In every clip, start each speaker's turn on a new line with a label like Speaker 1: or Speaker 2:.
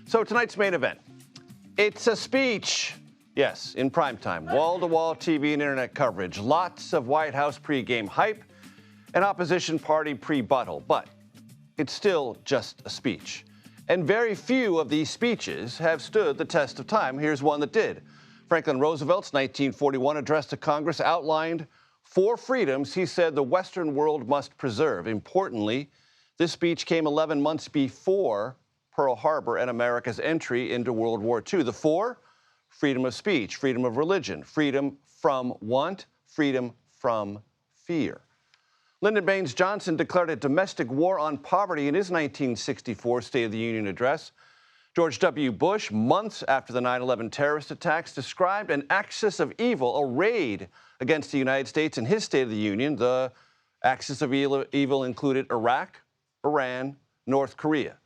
Speaker 1: So tonight's main event, it's a speech. Yes, in primetime, wall-to-wall TV and internet coverage, lots of White House pregame hype and opposition party pre-buttal, but it's still just a speech. And very few of these speeches have stood the test of time. Here's one that did. Franklin Roosevelt's 1941 address to Congress outlined 4 freedoms he said the Western world must preserve. Importantly, this speech came 11 months before Pearl Harbor and America's entry into World War II. The 4: freedom of speech, freedom of religion, freedom from want, freedom from fear. Lyndon Baines Johnson declared a domestic war on poverty in his 1964 State of the Union address. George W. Bush, months after the 9/11 terrorist attacks, described an axis of evil arrayed against the United States in his State of the Union. The axis of evil included Iraq, Iran, North Korea.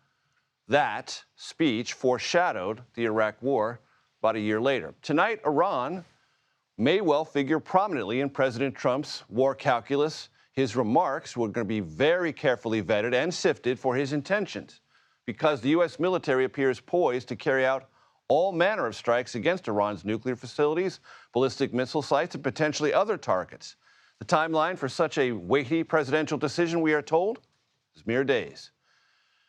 Speaker 1: That speech foreshadowed the Iraq War about a year later. Tonight, Iran may well figure prominently in President Trump's war calculus. His remarks were going to be very carefully vetted and sifted for his intentions, because the U.S. military appears poised to carry out all manner of strikes against Iran's nuclear facilities, ballistic missile sites, and potentially other targets. The timeline for such a weighty presidential decision, we are told, is mere days.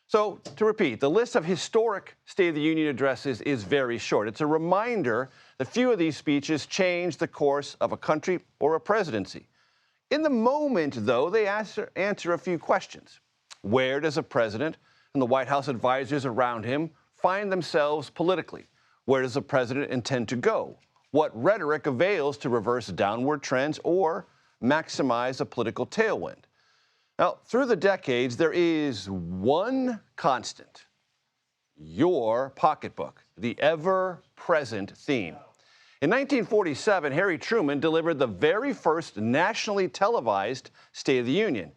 Speaker 1: So, to repeat, the list of historic State of the Union addresses is very short. It's a reminder that few of these speeches change the course of a country or a presidency. In the moment, though, they answer a few questions. Where does a president and the White House advisors around him find themselves politically? Where does the president intend to go? What rhetoric avails to reverse downward trends or maximize a political tailwind? Now, through the decades, there is one constant: your pocketbook, the ever-present theme. In 1947, Harry Truman delivered the very first nationally televised State of the Union.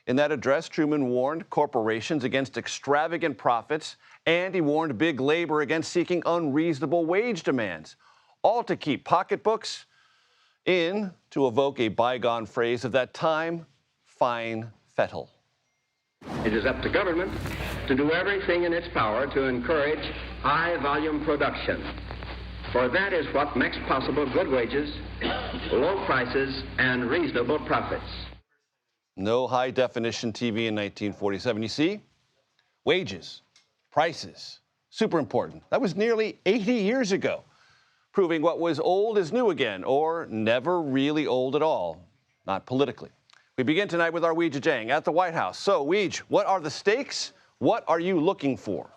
Speaker 1: In that address, Truman warned corporations against extravagant profits, and he warned big labor against seeking unreasonable wage demands, all to keep pocketbooks in, to evoke a bygone phrase of that time, fine fettle.
Speaker 2: It is up to government to do everything in its power to encourage high-volume production, for that is what makes possible good wages, low prices, and reasonable profits.
Speaker 1: No high-definition TV in 1947. You see, wages, prices, super important. That was nearly 80 years ago, proving what was old is new again, or never really old at all, not politically. We begin tonight with our Weijia Jiang at the White House. So, Weij, what are the stakes? What are you looking for?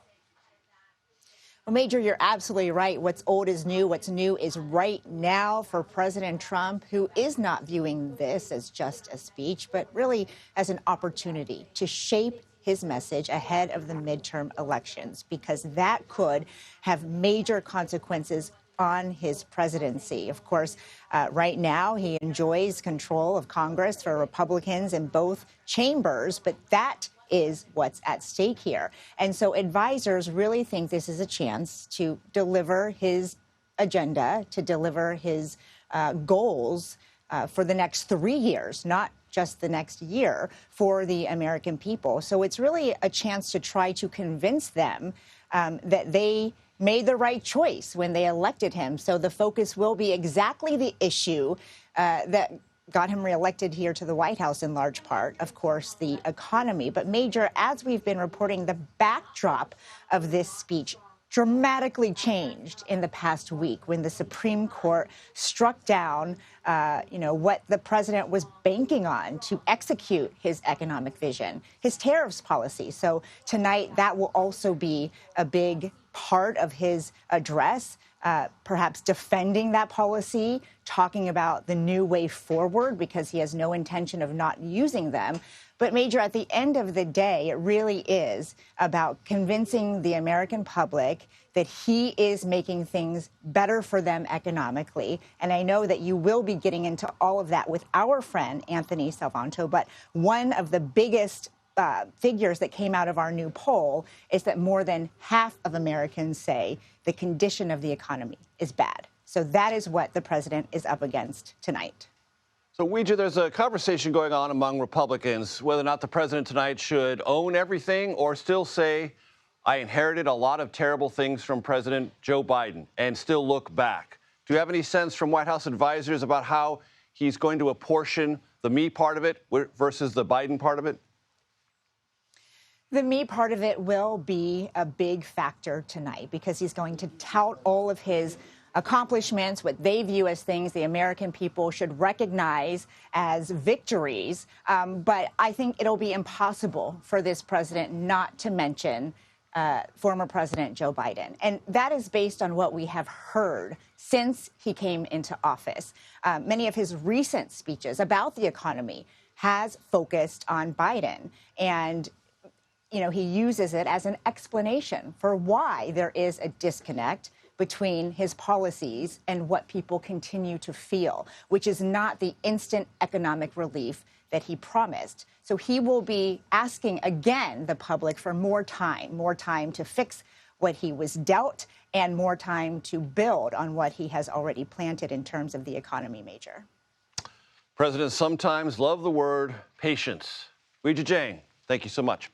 Speaker 3: Well, Major, you're absolutely right. What's old is new. What's new is right now for President Trump, who is not viewing this as just a speech, but really as an opportunity to shape his message ahead of the midterm elections, because that could have major consequences on his presidency. Of course, right now he enjoys control of Congress for Republicans in both chambers, but that is what's at stake here. And so advisors really think this is a chance to deliver his agenda, to deliver his goals for the next 3 years, not just the next year, for the American people. So it's really a chance to try to convince them that they made the right choice when they elected him. So the focus will be exactly the issue that got him reelected here to the White House in large part, of course, the economy. But Major, as we've been reporting, the backdrop of this speech dramatically changed in the past week when the Supreme Court struck down, what the president was banking on to execute his economic vision, his tariffs policy. So tonight, that will also be a big part of his address, perhaps defending that policy, talking about the new way forward, because he has no intention of not using them. But Major, at the end of the day, it really is about convincing the American public that he is making things better for them economically. And I know that you will be getting into all of that with our friend, Anthony Salvanto. But one of the biggest figures that came out of our new poll is that more than half of Americans say the condition of the economy is bad. So that is what the president is up against tonight.
Speaker 1: So, Weijia, there's a conversation going on among Republicans whether or not the president tonight should own everything or still say I inherited a lot of terrible things from President Joe Biden and still look back. Do you have any sense from White House advisors about how he's going to apportion the me part of it versus the Biden part of it?
Speaker 3: The me part of it will be a big factor tonight because he's going to tout all of his accomplishments, what they view as things the American people should recognize as victories. But I think it'll be impossible for this president not to mention former President Joe Biden. And that is based on what we have heard since he came into office. Many of his recent speeches about the economy has focused on Biden. And he uses it as an explanation for why there is a disconnect between his policies and what people continue to feel, which is not the instant economic relief that he promised. So he will be asking again the public for more time to fix what he was dealt and more time to build on what he has already planted in terms of the economy major.
Speaker 1: Presidents sometimes love the word patience. Weijia Jiang, thank you so much.